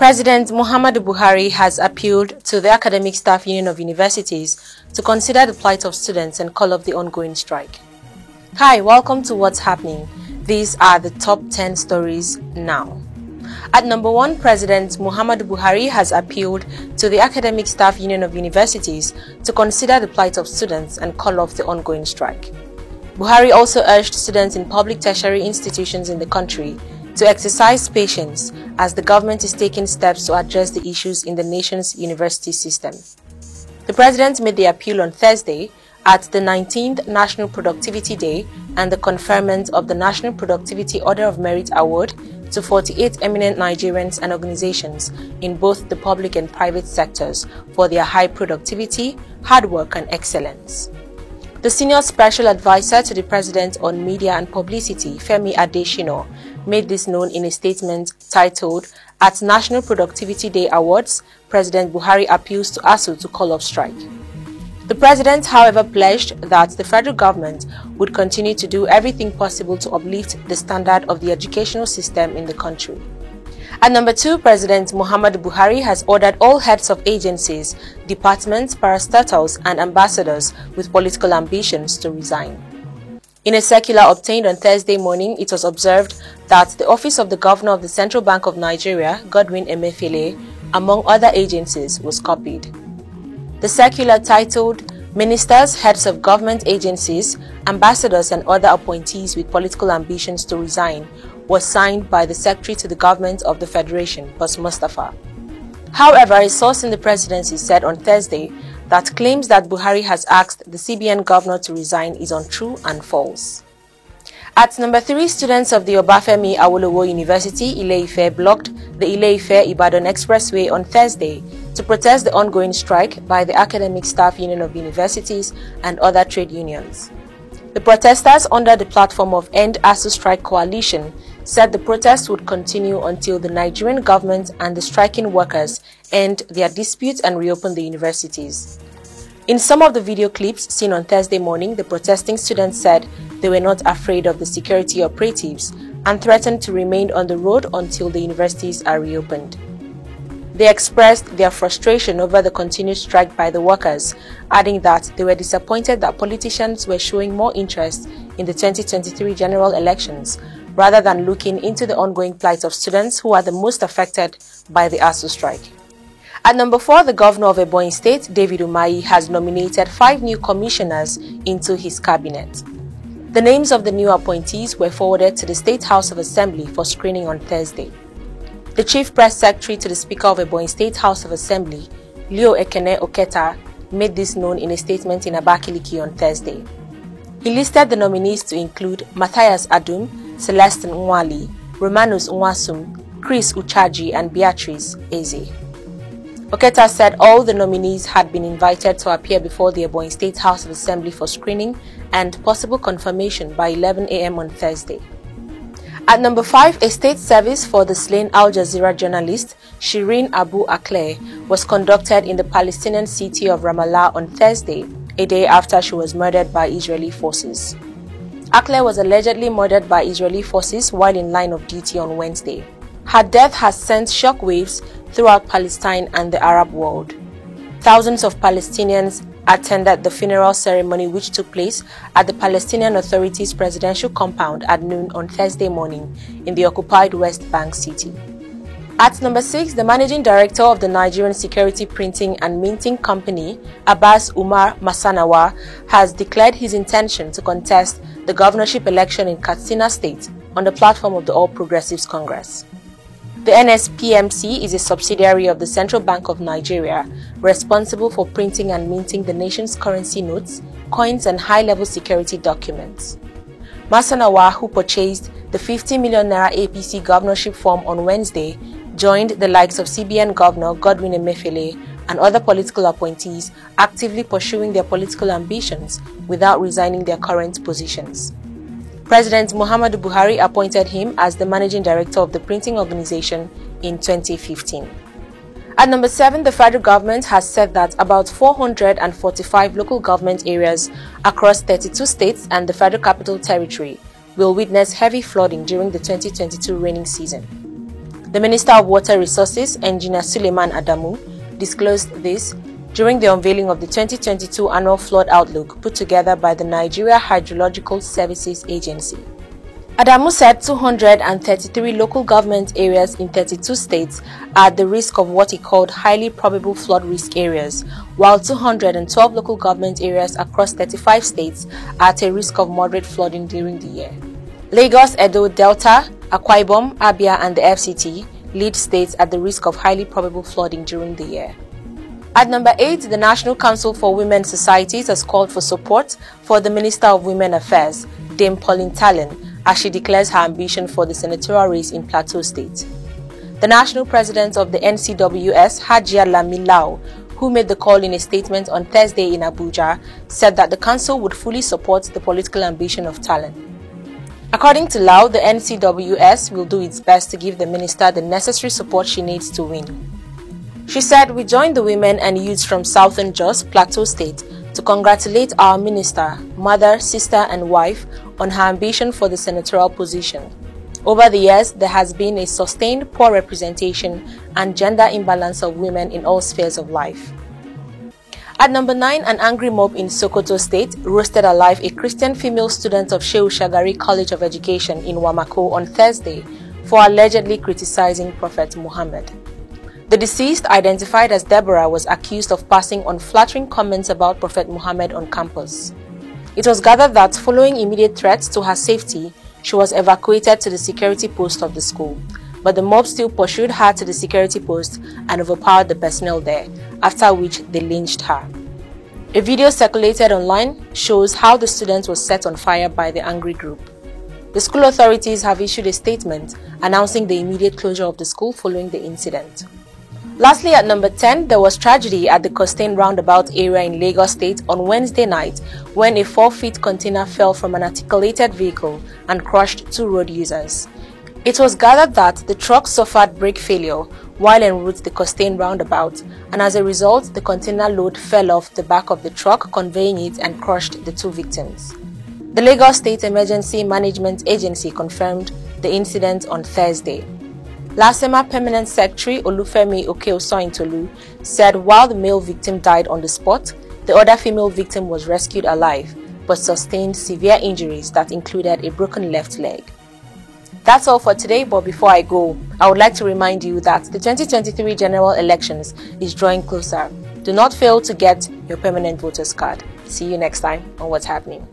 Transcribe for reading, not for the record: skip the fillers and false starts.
President Muhammadu Buhari has appealed to the Academic Staff Union of Universities to consider the plight of students and call off the ongoing strike. Hi, welcome to What's Happening. These are the top 10 stories now. At number 1, President Muhammadu Buhari has appealed to the Academic Staff Union of Universities to consider the plight of students and call off the ongoing strike. Buhari also urged students in public tertiary institutions in the country to exercise patience as the government is taking steps to address the issues in the nation's university system. The president made the appeal on Thursday at the 19th National Productivity Day and the conferment of the National Productivity Order of Merit Award to 48 eminent Nigerians and organizations in both the public and private sectors for their high productivity, hard work and excellence. The senior special advisor to the president on media and publicity, Femi Adesina, made this known in a statement titled, "At National Productivity Day Awards, President Buhari appeals to ASUU to call off strike." The president, however, pledged that the federal government would continue to do everything possible to uplift the standard of the educational system in the country. At number 2, President Muhammadu Buhari has ordered all heads of agencies, departments, parastatals and ambassadors with political ambitions to resign. In a circular obtained on Thursday morning, it was observed that the office of the Governor of the Central Bank of Nigeria, Godwin Emefiele, among other agencies, was copied. The circular titled, "Ministers, Heads of Government Agencies, Ambassadors and Other Appointees with Political Ambitions to Resign," was signed by the Secretary to the Government of the Federation, Boss Mustafa. However, a source in the presidency said on Thursday that claims that Buhari has asked the CBN governor to resign is untrue and false. At number 3, students of the Obafemi Awolowo University, Ile-Ife, blocked the Ile-Ife-Ibadan Expressway on Thursday to protest the ongoing strike by the Academic Staff Union of Universities and other trade unions. The protesters, under the platform of End ASUU Strike Coalition, said the protest would continue until the Nigerian government and the striking workers end their disputes and reopen the universities. In some of the video clips seen on Thursday morning, the protesting students said they were not afraid of the security operatives and threatened to remain on the road until the universities are reopened. They expressed their frustration over the continued strike by the workers, adding that they were disappointed that politicians were showing more interest in the 2023 general elections rather than looking into the ongoing plight of students who are the most affected by the ASUU strike. At number 4, the governor of Ebonyi State, David Umahi, has nominated 5 new commissioners into his cabinet. The names of the new appointees were forwarded to the State House of Assembly for screening on Thursday. The Chief Press Secretary to the Speaker of Ebonyi State House of Assembly, Leo Ekene Oketa, made this known in a statement in Abakaliki on Thursday. He listed the nominees to include Matthias Adum, Celestine Nwali, Romanus Nwasum, Chris Uchaji and Beatrice Eze. Oketa said all the nominees had been invited to appear before the Ebonyi State House of Assembly for screening and possible confirmation by 11 a.m. on Thursday. At number 5, a state service for the slain Al Jazeera journalist Shireen Abu Akleh was conducted in the Palestinian city of Ramallah on Thursday, a day after she was murdered by Israeli forces. Akleh was allegedly murdered by Israeli forces while in line of duty on Wednesday. Her death has sent shockwaves throughout Palestine and the Arab world. Thousands of Palestinians attended the funeral ceremony which took place at the Palestinian Authority's presidential compound at noon on Thursday morning in the occupied West Bank city. At number 6, the managing director of the Nigerian Security Printing and Minting Company, Abbas Umar Masanawa, has declared his intention to contest the governorship election in Katsina State on the platform of the All Progressives Congress. The NSPMC is a subsidiary of the Central Bank of Nigeria, responsible for printing and minting the nation's currency notes, coins and high-level security documents. Masanawa, who purchased the 50 million naira APC governorship form on Wednesday, joined the likes of CBN Governor Godwin Emefiele and other political appointees actively pursuing their political ambitions without resigning their current positions. President Muhammadu Buhari appointed him as the managing director of the printing organization in 2015. At number 7, the federal government has said that about 445 local government areas across 32 states and the Federal Capital Territory will witness heavy flooding during the 2022 rainy season. The Minister of Water Resources, Engineer Suleiman Adamu, disclosed this during the unveiling of the 2022 Annual Flood Outlook put together by the Nigeria Hydrological Services Agency. Adamu said 233 local government areas in 32 states are at the risk of what he called highly probable flood risk areas, while 212 local government areas across 35 states are at a risk of moderate flooding during the year. Lagos, Edo, Delta, Akwa Ibom, Abia and the FCT lead states at the risk of highly probable flooding during the year. At number 8, the National Council for Women Societies has called for support for the Minister of Women Affairs, Dame Pauline Tallen, as she declares her ambition for the senatorial race in Plateau State. The national president of the NCWS, Hajia Lami Lau, who made the call in a statement on Thursday in Abuja, said that the council would fully support the political ambition of Tallen. According to Lau, the NCWS will do its best to give the minister the necessary support she needs to win. She said, "We join the women and youths from Southern Jos, Plateau State, to congratulate our minister, mother, sister and wife on her ambition for the senatorial position. Over the years, there has been a sustained poor representation and gender imbalance of women in all spheres of life." At number 9, an angry mob in Sokoto State roasted alive a Christian female student of Shehu Shagari College of Education in Wamako on Thursday for allegedly criticizing Prophet Muhammad. The deceased, identified as Deborah, was accused of passing unflattering comments about Prophet Muhammad on campus. It was gathered that following immediate threats to her safety, she was evacuated to the security post of the school, but the mob still pursued her to the security post and overpowered the personnel there, after which they lynched her. A video circulated online shows how the student was set on fire by the angry group. The school authorities have issued a statement announcing the immediate closure of the school following the incident. Lastly, at number 10, there was tragedy at the Costain roundabout area in Lagos State on Wednesday night when a 4-foot container fell from an articulated vehicle and crushed 2 road users. It was gathered that the truck suffered brake failure while en route to the Costain roundabout, and as a result, the container load fell off the back of the truck conveying it and crushed the 2 victims. The Lagos State Emergency Management Agency confirmed the incident on Thursday. LASEMA Permanent Secretary Olufemi Okeosointolu said while the male victim died on the spot, the other female victim was rescued alive but sustained severe injuries that included a broken left leg. That's all for today, but before I go, I would like to remind you that the 2023 general elections is drawing closer. Do not fail to get your permanent voters card. See you next time on What's Happening.